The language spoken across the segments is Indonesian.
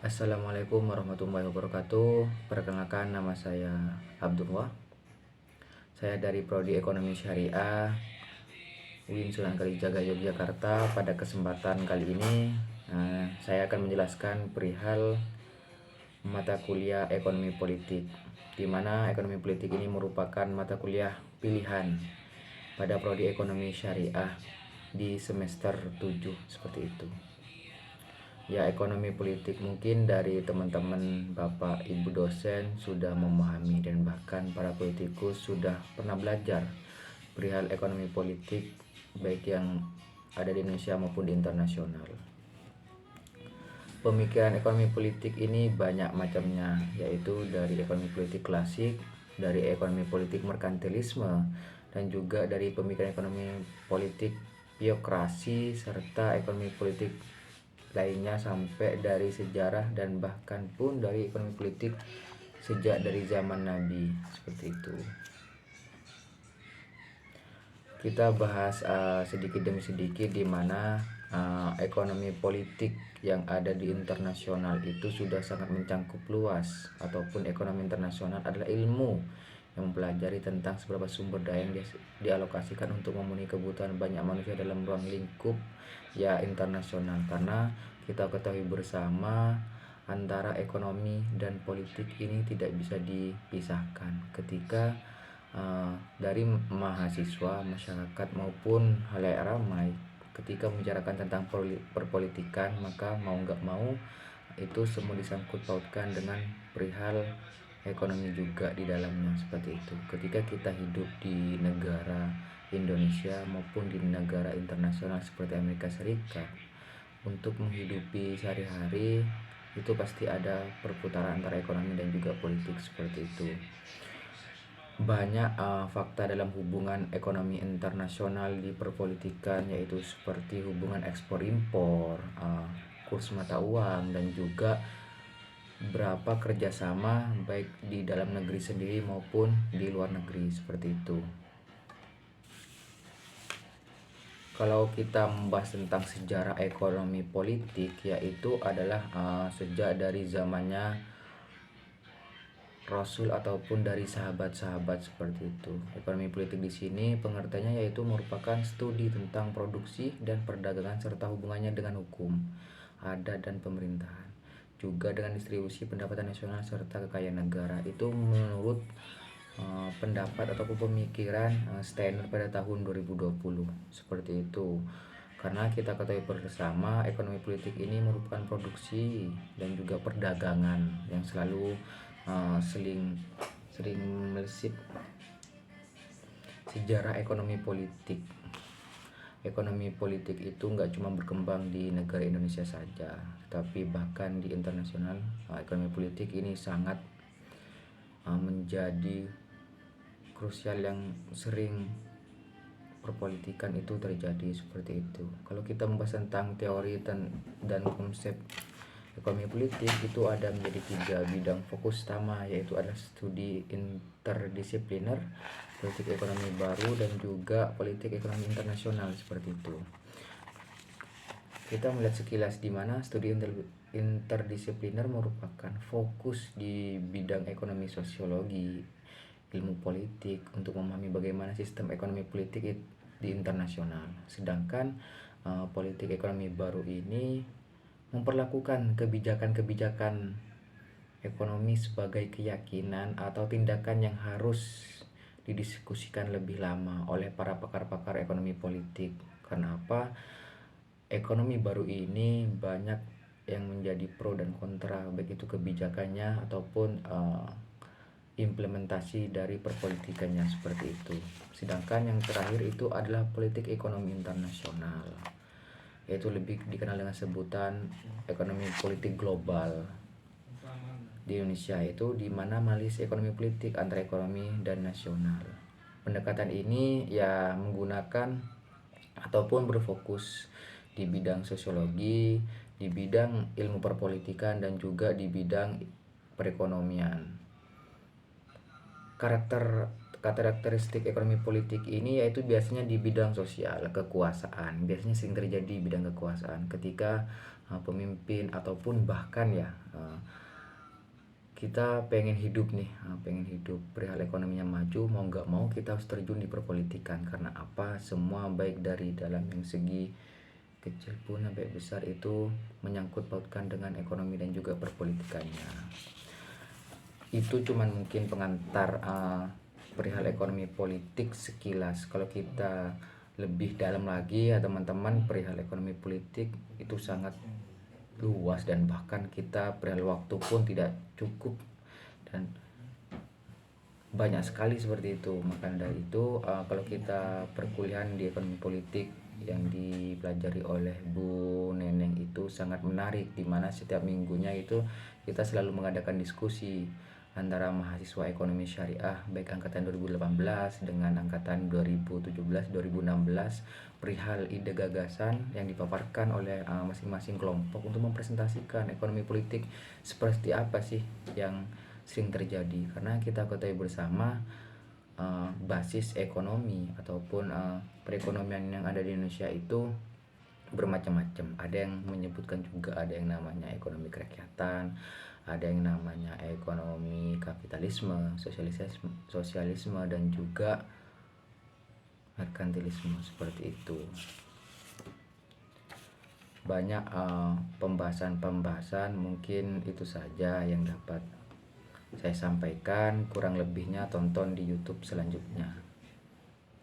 Assalamualaikum warahmatullahi wabarakatuh. Perkenalkan, nama saya Abdullah. Saya dari Prodi Ekonomi Syariah UIN Sunan Kalijaga Yogyakarta. Pada kesempatan kali ini saya akan menjelaskan perihal mata kuliah Ekonomi Politik, di mana Ekonomi Politik ini merupakan mata kuliah pilihan pada Prodi Ekonomi Syariah di semester 7 seperti itu. Ya, ekonomi politik mungkin dari teman-teman Bapak Ibu dosen sudah memahami, dan bahkan para politikus sudah pernah belajar perihal ekonomi politik baik yang ada di Indonesia maupun di internasional. Pemikiran ekonomi politik ini banyak macamnya, yaitu dari ekonomi politik klasik, dari ekonomi politik merkantilisme, dan juga dari pemikiran ekonomi politik biokrasi, serta ekonomi politik lainnya sampai dari sejarah dan bahkan pun dari ekonomi politik sejak dari zaman Nabi seperti itu. Kita bahas sedikit demi sedikit, di mana ekonomi politik yang ada di internasional itu sudah sangat mencangkup luas, ataupun ekonomi internasional adalah ilmu yang mempelajari tentang seberapa sumber daya yang dialokasikan untuk memenuhi kebutuhan banyak manusia dalam ruang lingkup internasional. Karena kita ketahui bersama, antara ekonomi dan politik ini tidak bisa dipisahkan. Ketika dari mahasiswa, masyarakat maupun halayak ramai ketika membicarakan tentang perpolitikan, maka mau nggak mau itu semua disangkut pautkan dengan perihal ekonomi juga di dalamnya seperti itu. Ketika kita hidup di negara Indonesia maupun di negara internasional seperti Amerika Serikat, untuk menghidupi sehari-hari itu pasti ada perputaran antara ekonomi dan juga politik seperti itu. Banyak fakta dalam hubungan ekonomi internasional di perpolitikan, yaitu seperti hubungan ekspor impor, kurs mata uang, dan juga berapa kerjasama baik di dalam negeri sendiri maupun di luar negeri seperti itu. Kalau kita membahas tentang sejarah ekonomi politik, yaitu adalah sejak dari zamannya Rasul ataupun dari sahabat-sahabat seperti itu. Ekonomi politik di sini pengertiannya yaitu merupakan studi tentang produksi dan perdagangan serta hubungannya dengan hukum, adat, dan pemerintahan, juga dengan distribusi pendapatan nasional serta kekayaan negara. Itu menurut pendapat ataupun pemikiran Steiner pada tahun 2020 seperti itu. Karena kita ketahui bersama, ekonomi politik ini merupakan produksi dan juga perdagangan yang selalu sering melisit sejarah ekonomi politik. Ekonomi politik itu nggak cuma berkembang di negara Indonesia saja, tapi bahkan di internasional ekonomi politik ini sangat menjadi krusial, yang sering perpolitikan itu terjadi seperti itu. Kalau kita membahas tentang teori dan konsep ekonomi politik, itu ada menjadi 3 bidang fokus utama, yaitu adalah studi interdisipliner, politik ekonomi baru, dan juga politik ekonomi internasional seperti itu. Kita melihat sekilas di mana studi interdisipliner merupakan fokus di bidang ekonomi sosiologi, ilmu politik, untuk memahami bagaimana sistem ekonomi politik di internasional. Sedangkan politik ekonomi baru ini memperlakukan kebijakan-kebijakan ekonomi sebagai keyakinan atau tindakan yang harus didiskusikan lebih lama oleh para pakar-pakar ekonomi politik. Kenapa? Ekonomi baru ini banyak yang menjadi pro dan kontra, baik itu kebijakannya ataupun implementasi dari perpolitikannya seperti itu. Sedangkan yang terakhir itu adalah politik ekonomi internasional, yaitu lebih dikenal dengan sebutan ekonomi politik global di Indonesia, itu di mana analisis ekonomi politik antara ekonomi dan nasional. Pendekatan ini menggunakan ataupun berfokus di bidang sosiologi, di bidang ilmu perpolitikan, dan juga di bidang perekonomian. Karakteristik ekonomi politik ini yaitu biasanya di bidang sosial, kekuasaan. Biasanya sering terjadi di bidang kekuasaan ketika pemimpin ataupun bahkan ya kita pengen hidup nih, pengen hidup perihal ekonominya maju, mau nggak mau kita harus terjun di perpolitikan. Karena apa? Semua baik dari dalam yang segi kecil pun sampai besar itu menyangkut pautkan dengan ekonomi dan juga perpolitikannya. Itu cuman mungkin pengantar perihal ekonomi politik sekilas. Kalau kita lebih dalam lagi ya teman-teman, perihal ekonomi politik itu sangat luas dan bahkan kita perihal waktu pun tidak cukup dan banyak sekali seperti itu. Maka dari itu kalau kita perkuliahan di ekonomi politik yang dipelajari oleh Bu Neneng itu sangat menarik, dimana setiap minggunya itu kita selalu mengadakan diskusi antara mahasiswa ekonomi syariah baik angkatan 2018 dengan angkatan 2017-2016 perihal ide gagasan yang dipaparkan oleh masing-masing kelompok untuk mempresentasikan ekonomi politik seperti apa sih yang sering terjadi. Karena kita ketahui bersama basis ekonomi ataupun perekonomian yang ada di Indonesia itu bermacam-macam. Ada yang menyebutkan juga ada yang namanya ekonomi kerakyatan, ada yang namanya ekonomi kapitalisme, sosialisme dan juga merkantilisme, seperti itu. Banyak pembahasan-pembahasan, mungkin itu saja yang dapat saya sampaikan. Kurang lebihnya tonton di YouTube selanjutnya.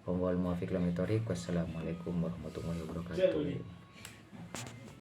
Wassalamualaikum warahmatullahi wabarakatuh.